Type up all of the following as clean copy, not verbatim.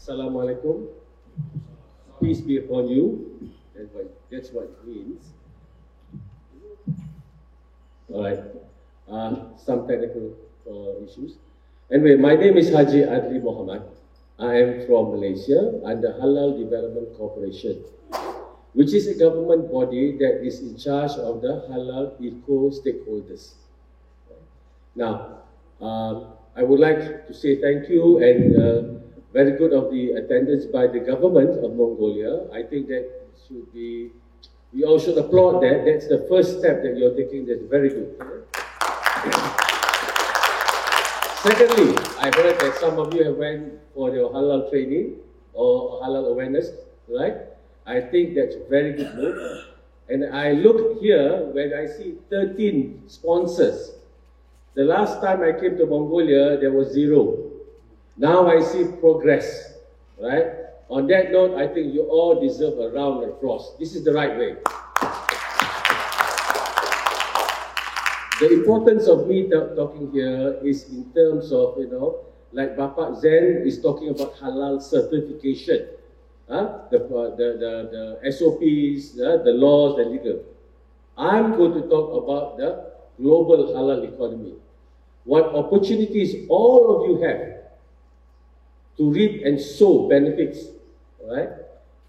Assalamualaikum. Peace be upon you. That's what it means. Alright. Some technical issues. Anyway, my name is Haji Adli Muhammad. I am from Malaysia under Halal Development Corporation, which is a government body that is in charge of the halal eco-stakeholders. Now, I would like to say thank you and very good of the attendance by the government of Mongolia. I think that should be, we all should applaud that. That's the first step that you're taking. That's very good. Secondly, I heard that some of you have went for your halal training or halal awareness, right? I think that's a very good move. And I look here when I see 13 sponsors. The last time I came to Mongolia, there was 0. Now I see progress, right? On that note, I think you all deserve a round of applause. This is the right way. The importance of me talking here is in terms of, like Bapak Zen is talking about halal certification. The SOPs, the laws, the legal. I'm going to talk about the global halal economy. What opportunities all of you have to reap and sow benefits, right?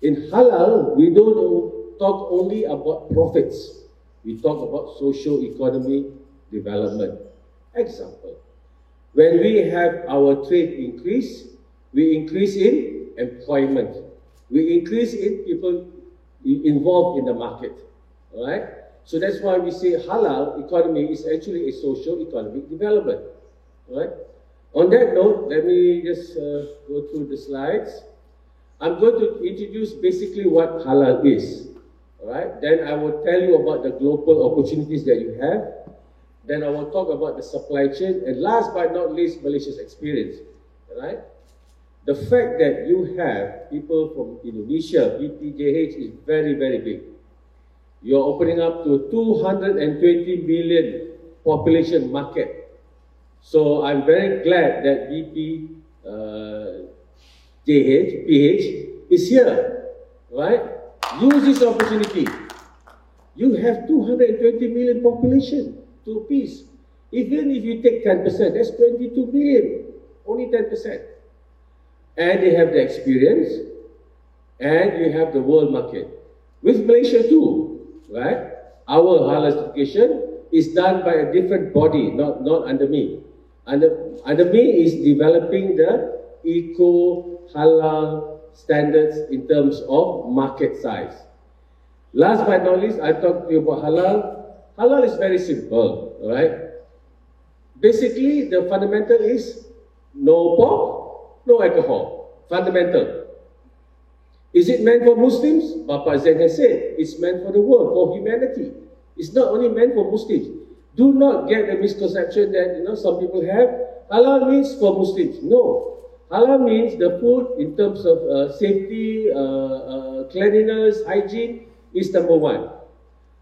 In halal, we don't talk only about profits. We talk about socio-economy development. Example, when we have our trade increase, we increase in employment. We increase in people involved in the market, right? So that's why we say halal economy is actually a socio-economic development, right? On that note, let me just go through the slides. I'm going to introduce basically what halal is, right? Then I will tell you about the global opportunities that you have. Then I will talk about the supply chain, and last but not least, Malaysia's experience, right? The fact that you have people from Indonesia, BPJH is very, very big. You're opening up to a 220 million population market. So I'm very glad that PH is here, right? Use this opportunity. You have 220 million population to a piece. Even if you take 10%, that's 22 million, only 10%. And they have the experience, and you have the world market. With Malaysia too, right? Our halal certification is done by a different body, not under me. Under me is developing the eco-halal standards in terms of market size. Last but not least, I'll talk to you about halal. Halal is very simple, right? Basically, the fundamental is no pork, no alcohol. Fundamental. Is it meant for Muslims? Bapak Zen has said, it's meant for the world, for humanity. It's not only meant for Muslims. Do not get the misconception that some people have. Halal means for Muslims. No. Halal means the food in terms of safety, cleanliness, hygiene is number one.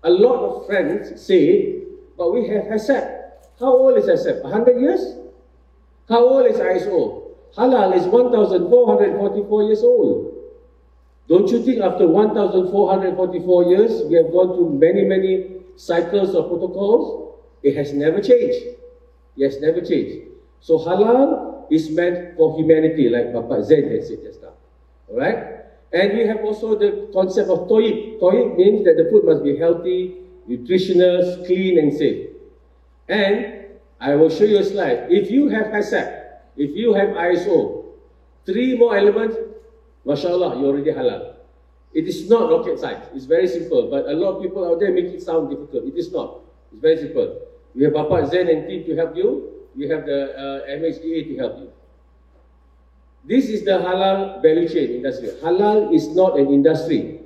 A lot of friends say, but we have HACCP. How old is HACCP? 100 years? How old is ISO? Halal is 1,444 years old. Don't you think after 1,444 years, we have gone through many, many cycles of protocols? It has never changed. It has never changed. So halal is meant for humanity, like Bapak Zaid has said just now. Alright? And we have also the concept of toyib. Toyib means that the food must be healthy, nutritious, clean and safe. And I will show you a slide. If you have HACCP, if you have ISO, 3 more elements, mashallah, you're already halal. It is not rocket science. It's very simple. But a lot of people out there make it sound difficult. It is not. It's very simple. We have Bapak Zen and team to help you. We have the MHDA to help you. This is the halal value chain industry. Halal is not an industry.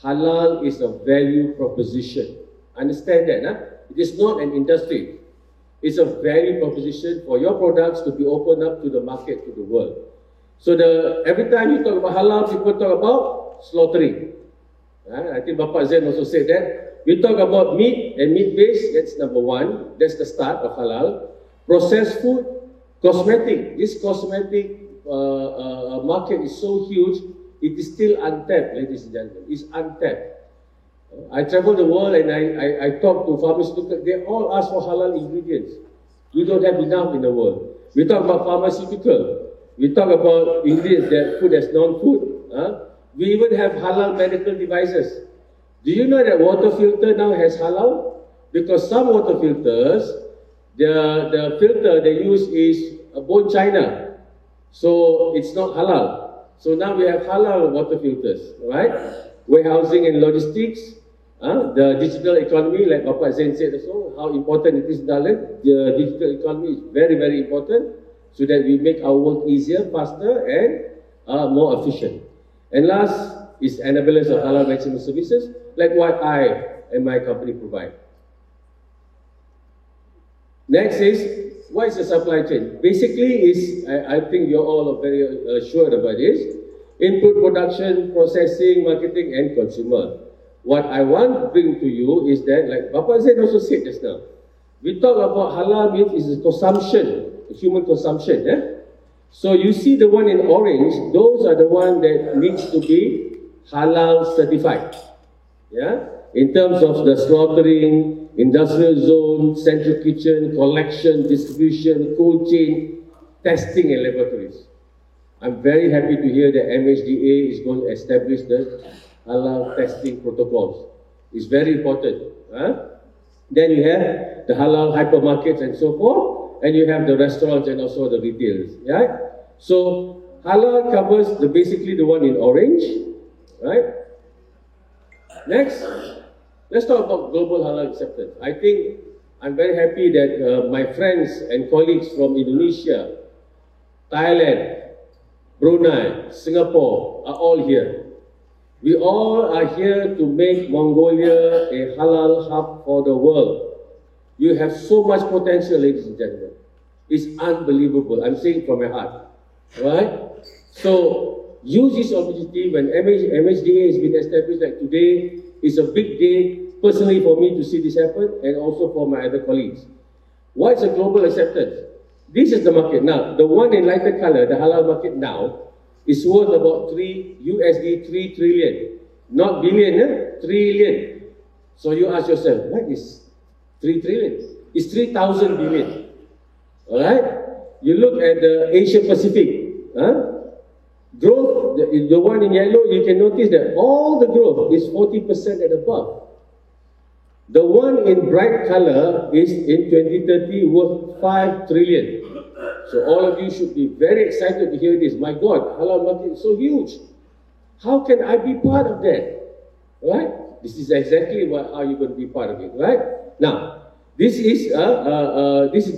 Halal is a value proposition. Understand that, huh? It is not an industry. It's a value proposition for your products to be opened up to the market, to the world. So every time you talk about halal, people talk about slaughtering. I think Bapak Zen also said that. We talk about meat and meat-based, that's number one. That's the start of halal. Processed food, cosmetic. This cosmetic market is so huge, it is still untapped, ladies and gentlemen. It's untapped. I travel the world and I talk to pharmaceuticals. They all ask for halal ingredients. We don't have enough in the world. We talk about pharmaceutical. We talk about ingredients that food as non-food. We even have halal medical devices. Do you know that water filter now has halal? Because some water filters, the filter they use is bone china. So it's not halal. So now we have halal water filters, right? Warehousing and logistics, the digital economy, like Bapak Zain said also, how important it is, darling. The digital economy is very, very important so that we make our work easier, faster, and more efficient. And last is enablers of halal maximum services, like what I and my company provide. Next is, what is the supply chain? Basically, I think you're all very assured about this. Input, production, processing, marketing, and consumer. What I want to bring to you is that, like Bapak Zain also said just now, we talk about halal means is consumption, human consumption. So you see the one in orange, those are the one that needs to be halal certified. Yeah? In terms of the slaughtering, industrial zone, central kitchen, collection, distribution, cold chain, testing and laboratories. I'm very happy to hear that MHDA is going to establish the halal testing protocols. It's very important. Then you have the halal hypermarkets and so forth, and you have the restaurants and also the retailers. Yeah? So halal covers basically the one in orange, right? Next, let's talk about global halal acceptance. I think I'm very happy that my friends and colleagues from Indonesia, Thailand, Brunei, Singapore are all here. We all are here to make Mongolia a halal hub for the world. You have so much potential, ladies and gentlemen. It's unbelievable. I'm saying from my heart. Right? So, use this opportunity when MHDA has been established, like today is a big day personally for me to see this happen and also for my other colleagues. What's a global acceptance? This is the market now. The one in lighter color, the halal market now, is worth about $3 trillion. Not billion, trillion. So you ask yourself, what is 3 trillion? It's 3,000 billion. Alright? You look at the Asia Pacific. Growth, the one in yellow, you can notice that all the growth is 40% and above. The one in bright color is in 2030 worth 5 trillion. So all of you should be very excited to hear this. My God, halal market is so huge. How can I be part of that? Right? This is exactly how you're going to be part of it. Right? Now, this is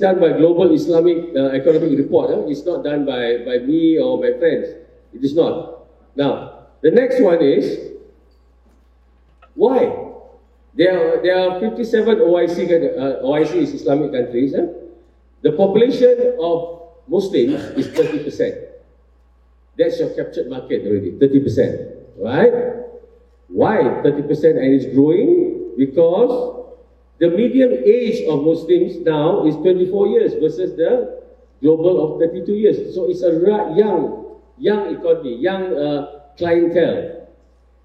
done by Global Islamic Economic Report. It's not done by me or my friends. It is not. Now, the next one is, why? There are 57 OIC is Islamic countries. The population of Muslims is 30%. That's your captured market already, 30%. Right? Why 30% and it's growing? Because the median age of Muslims now is 24 years versus the global of 32 years. So it's a young economy, young clientele.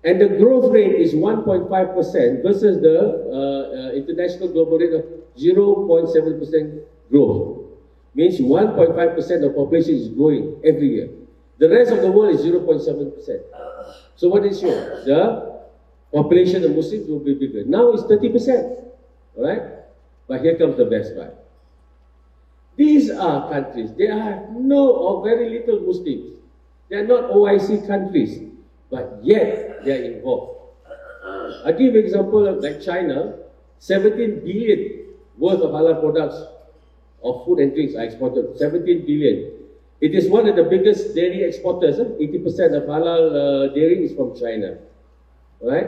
And the growth rate is 1.5% versus the international global rate of 0.7% growth. Means 1.5% of population is growing every year. The rest of the world is 0.7%. So what is shown? The population of Muslims will be bigger. Now it's 30%. Alright? But here comes the best part. These are countries, they have no or very little Muslims. They are not OIC countries, but yet they are involved. I give an example of like China, 17 billion worth of halal products of food and drinks are exported, 17 billion. It is one of the biggest dairy exporters. 80% of halal dairy is from China. Right?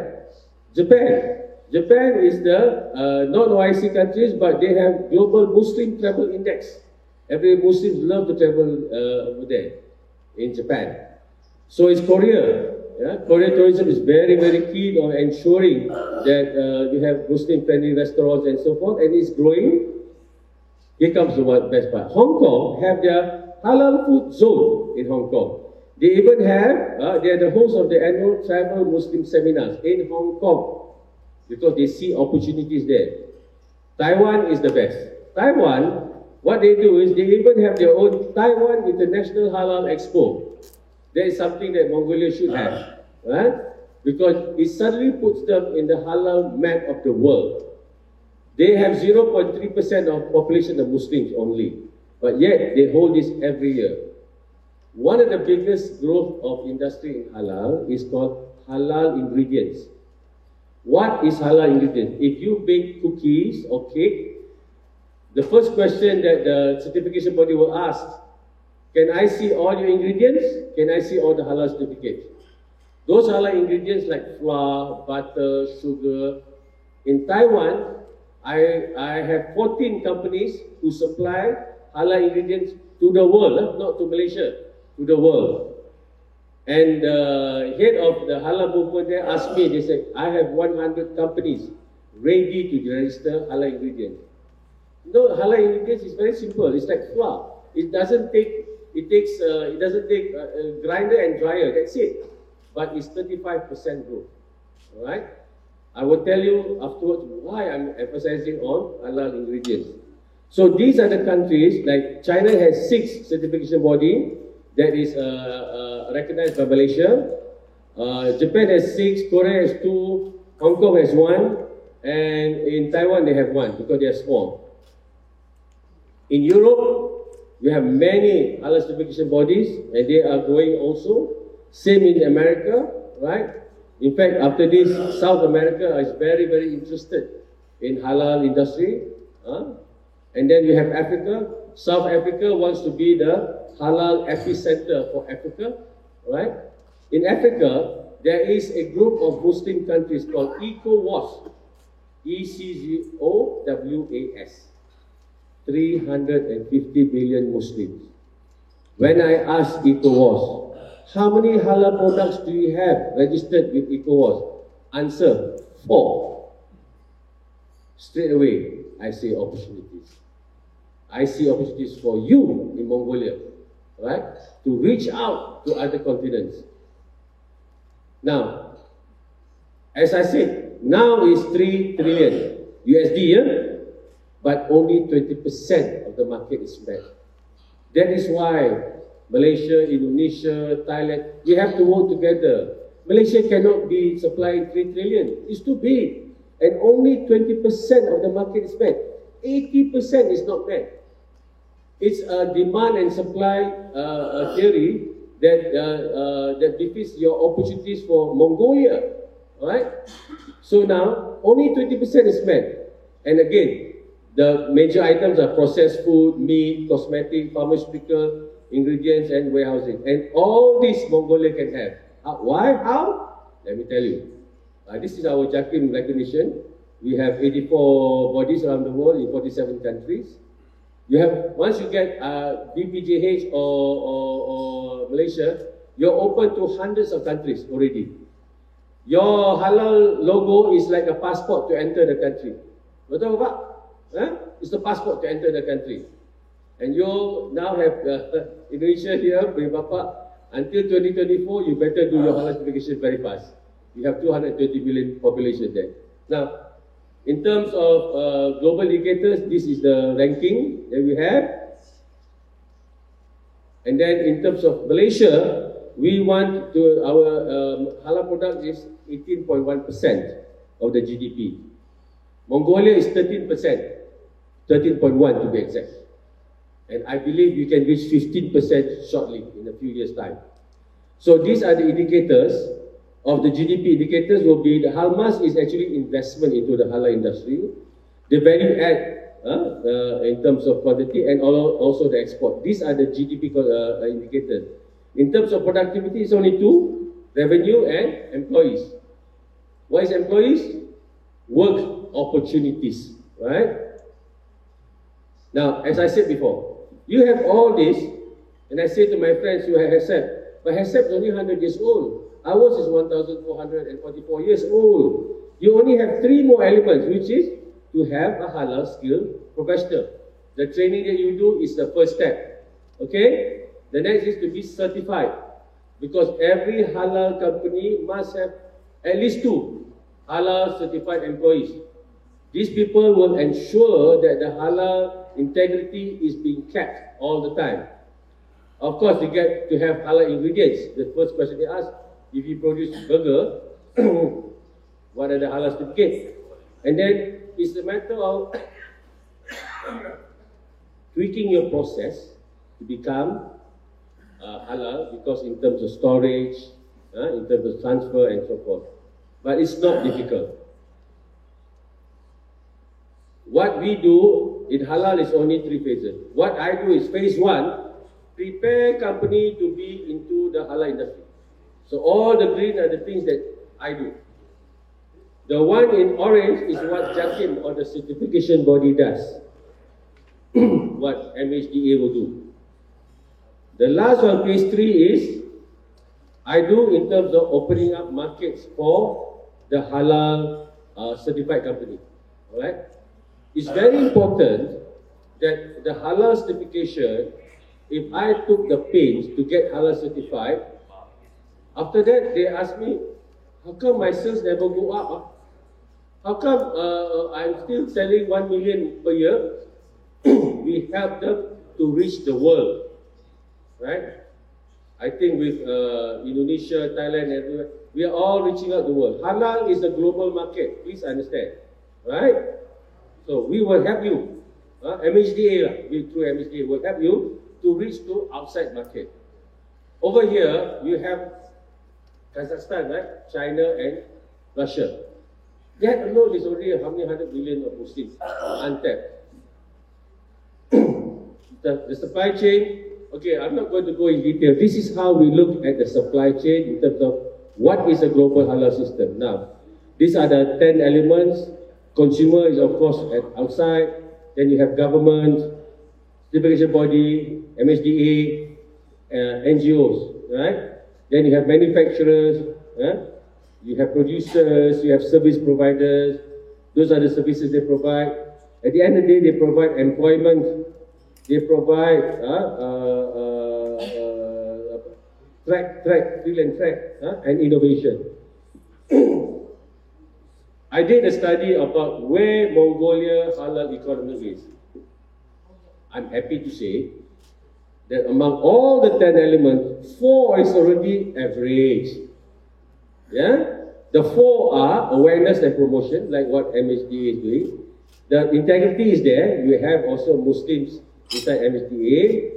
Japan is the non-OIC countries, but they have global Muslim travel index. Every Muslims love to travel over there in Japan. So is Korea. Yeah? Korean tourism is very, very keen on ensuring that you have Muslim-friendly restaurants and so forth, and it's growing. Here comes the best part. Hong Kong have their halal food zone in Hong Kong. They even have, they are the host of the annual travel Muslim seminars in Hong Kong because they see opportunities there. Taiwan is the best. Taiwan, what they do is they even have their own Taiwan International Halal Expo. That is something that Mongolia should have, right? Because it suddenly puts them in the halal map of the world. They have 0.3% of population of Muslims only, but yet they hold this every year. One of the biggest growth of industry in halal is called halal ingredients. What is halal ingredients? If you bake cookies or cake, the first question that the certification body will ask, can I see all your ingredients? Can I see all the halal certificates? Those halal ingredients like flour, butter, sugar. In Taiwan, I have 14 companies who supply halal ingredients to the world, not to Malaysia, to the world. And the head of the halal movement there asked me, they said, I have 100 companies ready to register halal ingredients. You know, halal ingredients is very simple. It's like flour. It doesn't take a grinder and dryer. That's it. But it's 35% growth. All right. I will tell you afterwards why I'm emphasizing on halal ingredients. So these are the countries, like China has 6 certification body that is recognized by Malaysia. Japan has 6, Korea has 2, Hong Kong has 1, and in Taiwan they have 1 because they are small. In Europe, we have many halal certification bodies and they are growing also. Same in America, right? In fact, after this, South America is very, very interested in halal industry. And then we have Africa. South Africa wants to be the halal epicenter for Africa, right? In Africa, there is a group of Muslim countries called ECOWAS, ECOWAS, 350 billion Muslims. When I asked ECOWAS, how many halal products do you have registered with ECOWAS? Answer, 4. Straight away, I see opportunities. I see opportunities for you in Mongolia, right? To reach out to other continents. Now, as I said, now is 3 trillion USD, yeah? But only 20% of the market is met. That is why Malaysia, Indonesia, Thailand, we have to work together. Malaysia cannot be supplying 3 trillion. It's too big. And only 20% of the market is met. 80% is not met. It's a demand and supply theory that defeats your opportunities for Mongolia. Right? So now, only 20% is met. And again, the major items are processed food, meat, cosmetic, pharmaceutical, ingredients and warehousing. And all this Mongolia can have. Why? How? Let me tell you. This is our JAKIM recognition. We have 84 bodies around the world in 47 countries. You have, once you get BPJH or Malaysia, you're open to hundreds of countries already. Your halal logo is like a passport to enter the country. Betul Pak? It's the passport to enter the country. And you now have Indonesia here, Bapak. Until 2024, you better do your halal certification very fast. You have 220 million population there. Now, in terms of global indicators, this is the ranking that we have. And then in terms of Malaysia, we want to, our halal product is 18.1% of the GDP. Mongolia is 13%, 13.1 to be exact. And I believe you can reach 15% shortly in a few years' time. So these are the indicators of the GDP. Indicators will be the HALMAS is actually investment into the halal industry, the value add in terms of quantity and also the export. These are the GDP indicators. In terms of productivity, it's only 2, revenue and employees. What is employees? Work opportunities, right? Now, as I said before, you have all this, and I say to my friends who have HACCP, but HACCP is only 100 years old. Ours is 1,444 years old. You only have 3 more elements, which is to have a halal skilled professional. The training that you do is the first step. Okay? The next is to be certified, because every halal company must have at least 2 halal certified employees. These people will ensure that the halal integrity is being kept all the time. Of course, you get to have halal ingredients. The first question they ask, if you produce burger, what are the halal certificates? And then it's a matter of tweaking your process to become halal, because in terms of storage, in terms of transfer and so forth. But it's not difficult. What we do in halal is only 3 phases. What I do is phase 1, prepare company to be into the halal industry. So all the green are the things that I do. The one in orange is what JAKIM or the certification body does. What MHDA will do. The last one, phase 3, is I do in terms of opening up markets for the halal certified company. Alright? It's very important that the halal certification, if I took the pains to get halal certified, after that they ask me, how come my sales never go up? How come I'm still selling 1 million per year? We help them to reach the world, right? I think with Indonesia, Thailand, everywhere, we are all reaching out the world. Halal is a global market, please understand, right? So we will help you, MHDA, through MHDA will help you to reach to outside market. Over here, you have Kazakhstan, right? China and Russia. That alone is already how many 100 million of Muslims untapped. The supply chain, okay, I'm not going to go in detail. This is how we look at the supply chain in terms of what is a global halal system. Now, these are the 10 elements. Consumer is of course outside. Then you have government, certification body, MHDA, NGOs, right? Then you have manufacturers, you have producers, you have service providers. Those are the services they provide. At the end of the day, they provide employment. They provide fill and track, and innovation. I did a study about where Mongolia halal economy is. I'm happy to say that among all the 10 elements, 4 is already average. Yeah? The 4 are awareness and promotion, like what MHDA is doing. The integrity is there. You have also Muslims inside MHDA.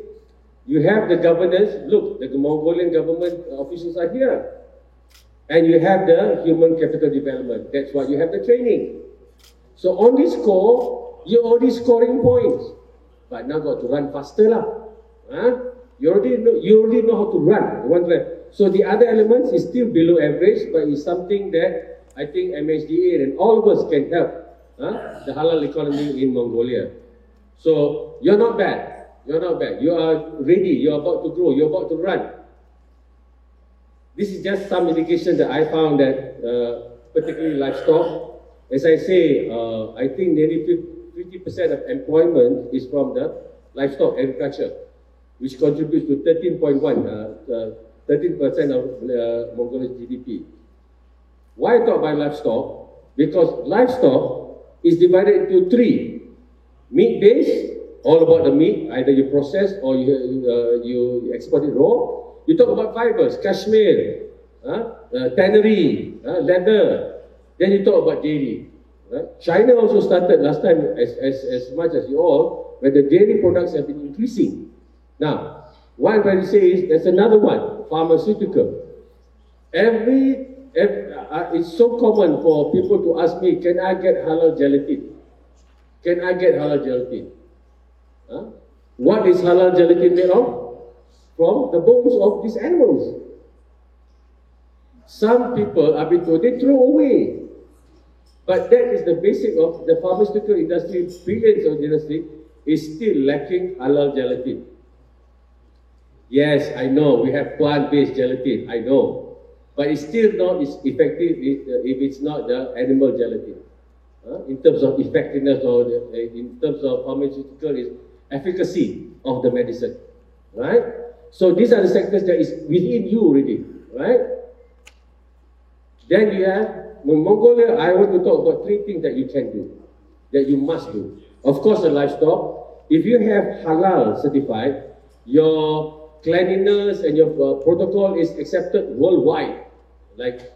You have the governance. Look, the Mongolian government officials are here. And you have the human capital development. That's why you have the training. So on this score, you're already scoring points. But now got to run faster lah. You already know how to run. So the other elements is still below average, but it's something that I think MHDA and all of us can help the halal economy in Mongolia. So you're not bad. You're not bad. You are ready. You're about to grow. You're about to run. This is just some indication that I found that particularly livestock. As I say, I think nearly 50% of employment is from the livestock agriculture, which contributes to 13% of Mongolia's GDP. Why talk about livestock? Because livestock is divided into 3. Meat-based, all about the meat, either you process or you export it raw. You talk about fibers, cashmere, tannery, leather. Then you talk about dairy. Right? China also started last time as much as you all, where the dairy products have been increasing. Now, what I'm trying to say is there's another one, pharmaceutical. It's so common for people to ask me, can I get halal gelatin? Can I get halal gelatin? What is halal gelatin made of? From the bones of these animals. Some people have been told they throw away. But that is the basic of the pharmaceutical industry, billions of industry, is still lacking halal gelatin. Yes, I know, we have plant-based gelatin, I know. But it's still not as effective if it's not the animal gelatin. In terms of effectiveness or in terms of pharmaceutical efficacy of the medicine. right? So these are the sectors that is within you already, right? Then you have, in Mongolia, I want to talk about 3 things that you can do, that you must do. Of course, the livestock. If you have halal certified, your cleanliness and your protocol is accepted worldwide, like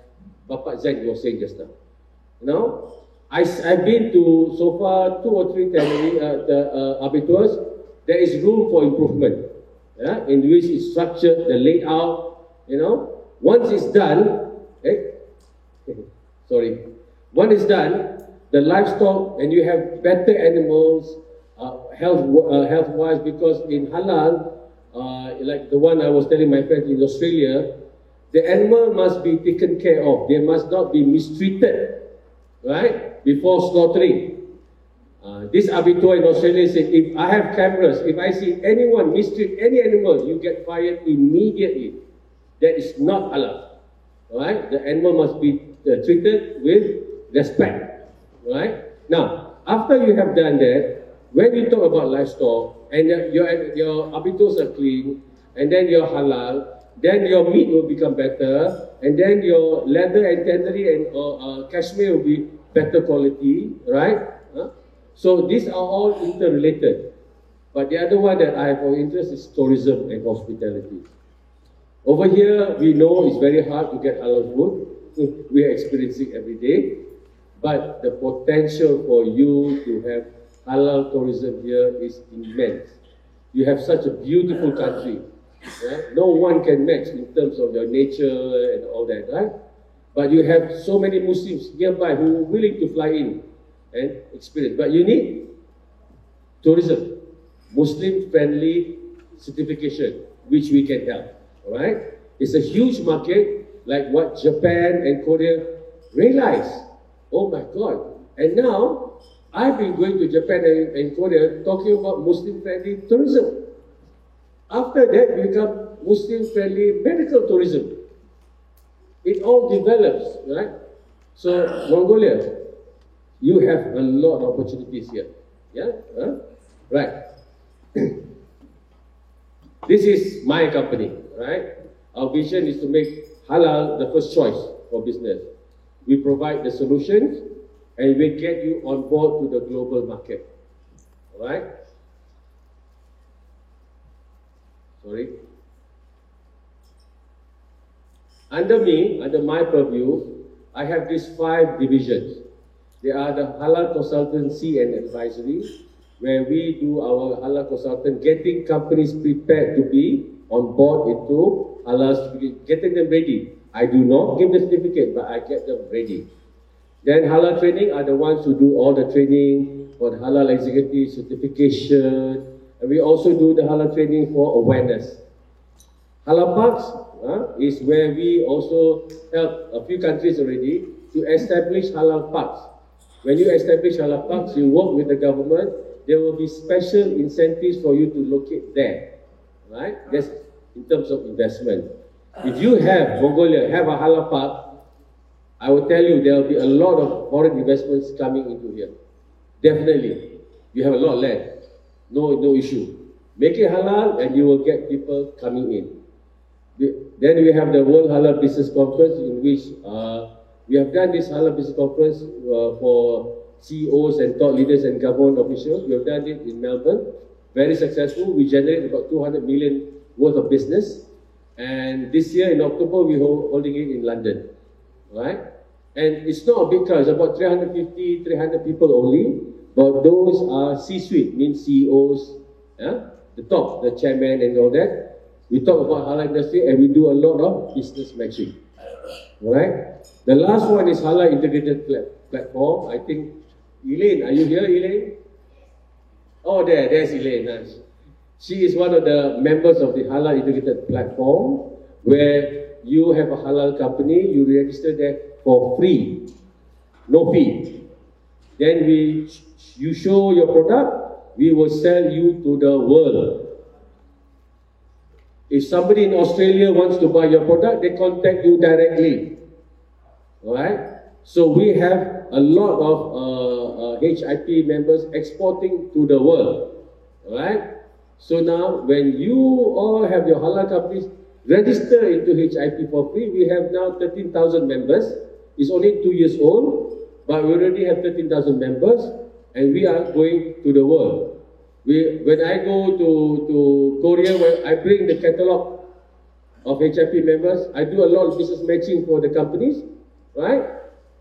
Bapak Zaid was saying just now. You know, I've been to so far 2 or 3 abattoirs. There is room for improvement, yeah, in which it's structured, the layout, you know. Once it's done, once it's done, the livestock, and you have better animals, health-wise, because in halal, like the one I was telling my friend in Australia, the animal must be taken care of. They must not be mistreated, right, before slaughtering. This abattoir in Australia said, if I have cameras, if I see anyone mistreat any animal, you get fired immediately. That is not halal, right? The animal must be treated with respect, right? Now, after you have done that, when you talk about livestock, and your abattoirs are clean, and then you're halal, then your meat will become better, and then your leather and tannery and cashmere will be better quality, right? So these are all interrelated. But the other one that I have of interest is tourism and hospitality. Over here, we know it's very hard to get halal food. We are experiencing every day. But the potential for you to have halal tourism here is immense. You have such a beautiful country. Right? No one can match in terms of your nature and all that, right? But you have so many Muslims nearby who are willing to fly in and experience. But you need tourism, Muslim-friendly certification, which we can help. All right? It's a huge market, like what Japan and Korea realize. Oh my God! And now I've been going to Japan and Korea talking about Muslim-friendly tourism. After that, we become Muslim-friendly medical tourism. It all develops, right? So Mongolia, you have a lot of opportunities here. Yeah? Right. This is my company, right? Our vision is to make halal the first choice for business. We provide the solutions and we get you on board to the global market. All right? Sorry. Under me, under my purview, I have these 5 divisions. They are the halal consultancy and advisory, where we do our halal consultant, getting companies prepared to be on board into halal certificate, getting them ready. I do not give the certificate, but I get them ready. Then halal training are the ones who do all the training for the halal executive certification, and we also do the halal training for awareness. Halal parks is where we also help a few countries already to establish halal parks. When you establish halal parks, you work with the government, there will be special incentives for you to locate there, right? That's in terms of investment. If you have, Mongolia, have a halal park, I will tell you there will be a lot of foreign investments coming into here. Definitely. You have a lot of land. No issue. Make it halal and you will get people coming in. Then we have the World Halal Business Conference, in which we have done this Halal Business Conference for CEOs and thought leaders and government officials. We have done it in Melbourne. Very successful. We generated about 200 million worth of business. And this year in October, we're holding it in London. Right? And it's not a big crowd. It's about 350, 300 people only. But those are C-suite, means CEOs, the top, the chairman and all that. We talk about halal industry and we do a lot of business matching. Alright? The last one is halal integrated platform. I think, Elaine, are you here, Elaine? Oh, there's Elaine. She is one of the members of the halal integrated platform, where you have a halal company, you register that for free, no fee. Then you show your product, we will sell you to the world. If somebody in Australia wants to buy your product, they contact you directly. Alright? So we have a lot of HIP members exporting to the world. Alright? So now, when you all have your halal companies register into HIP for free, we have now 13,000 members. It's only 2 years old, but we already have 13,000 members, and we are going to the world. When I go to Korea, where I bring the catalog of HIP members, I do a lot of business matching for the companies, right?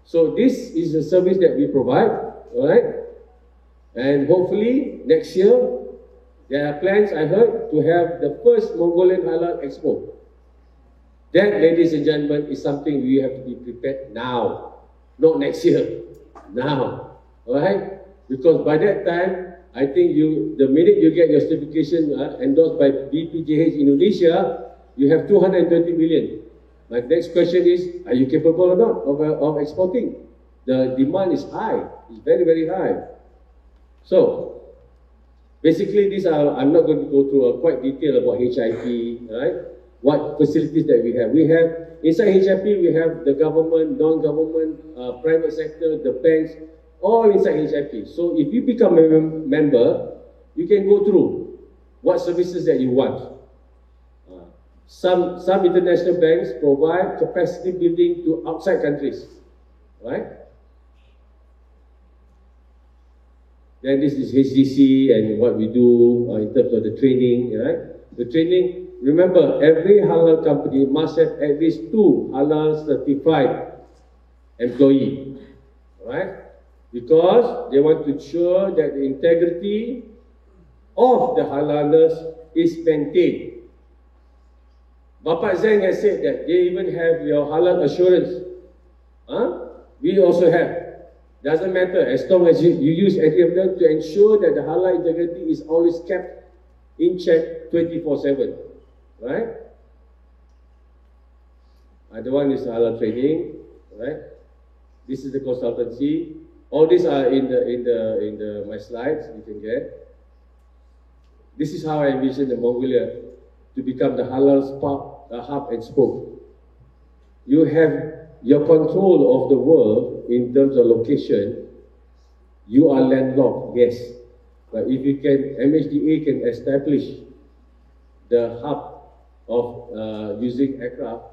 So this is a service that we provide, all right? And hopefully next year, there are plans, I heard, to have the first Mongolian Halal Expo. That, ladies and gentlemen, is something we have to be prepared now, not next year, now, all right? Because by that time, I think the minute you get your certification endorsed by BPJH Indonesia, you have 230 million. My next question is, are you capable or not of exporting? The demand is high, it's very, very high. So, basically, I'm not going to go through quite detail about HIP, right? What facilities that we have. We have, inside HIP, we have the government, non-government, private sector, the banks, all inside HIP. So if you become a member, you can go through what services that you want. Some international banks provide capacity building to outside countries, right? Then this is HDC and what we do in terms of the training, right? The training, remember, every halal company must have at least 2 halal certified employees, right? Because they want to ensure that the integrity of the halalness is maintained. Bapak Zeng has said that they even have your halal assurance. We also have. Doesn't matter, as long as you use any of them to ensure that the halal integrity is always kept in check 24/7, right? The one is halal training, right? This is the consultancy. All these are in my slides. You can get. This is how I envision the Mongolia to become the halal hub and spoke. You have your control of the world in terms of location. You are landlocked, yes. But if you can, MHDA can establish the hub of using aircraft,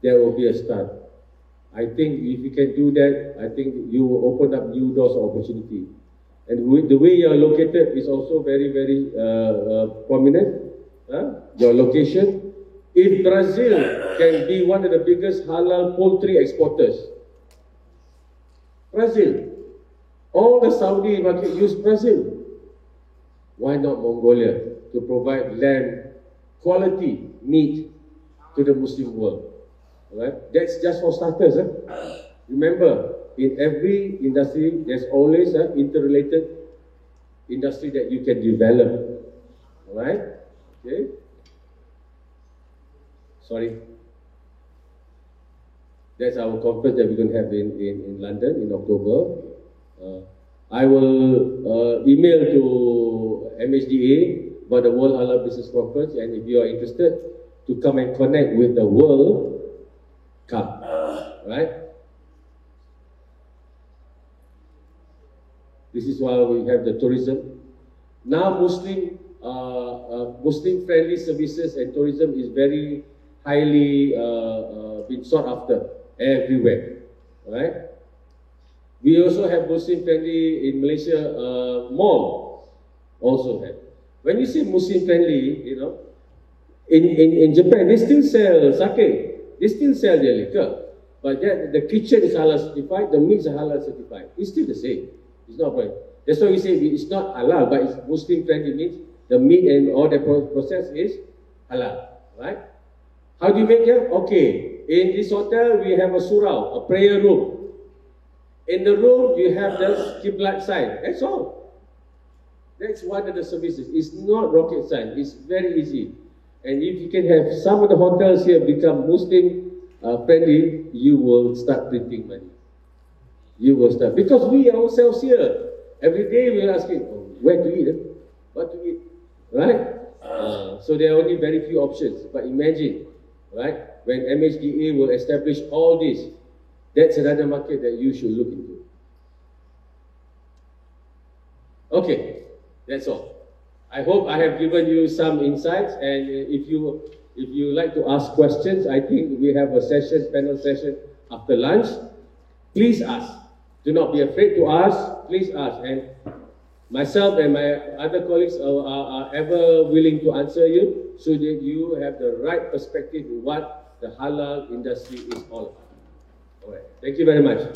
there will be a start. I think if you can do that, I think you will open up new doors of opportunity. And the way you are located is also very, very prominent. Your location. If Brazil can be one of the biggest halal poultry exporters, Brazil, all the Saudi market use Brazil. Why not Mongolia to provide lamb quality meat to the Muslim world? Right? That's just for starters. Remember, in every industry, there's always an interrelated industry that you can develop. Right? Okay. Sorry. That's our conference that we're going to have in London in October. I will email to MHDA about the World Halal Business Conference, and if you are interested to come and connect with the world, come. Right? This is why we have the tourism. Now Muslim-friendly services and tourism is very highly been sought after everywhere, right? We also have Muslim-friendly in Malaysia. Mall also have. When you say Muslim-friendly, you know, in Japan they still sell sake, they still sell their liquor, but the kitchen is halal certified, the meats are halal certified. It's still the same. It's not right. That's why we say it's not halal, but it's Muslim-friendly means the meat and all the process is halal, right? How do you make it? Okay, in this hotel we have a surau, a prayer room. In the room you have the Qiblat sign. That's all. That's one of the services. It's not rocket science. It's very easy. And if you can have some of the hotels here become Muslim friendly, you will start printing money. You will start, because we ourselves here every day we are asking, where to eat, what to eat, right? So there are only very few options. But imagine, right, when MHDA will establish all this, that's another market that you should look into. Okay, that's all. I hope I have given you some insights, and if you like to ask questions, I think we have a session, panel session after lunch. Please ask. Do not be afraid to ask. Please ask. And myself and my other colleagues are ever willing to answer you so that you have the right perspective of what the halal industry is all about. All right. Thank you very much.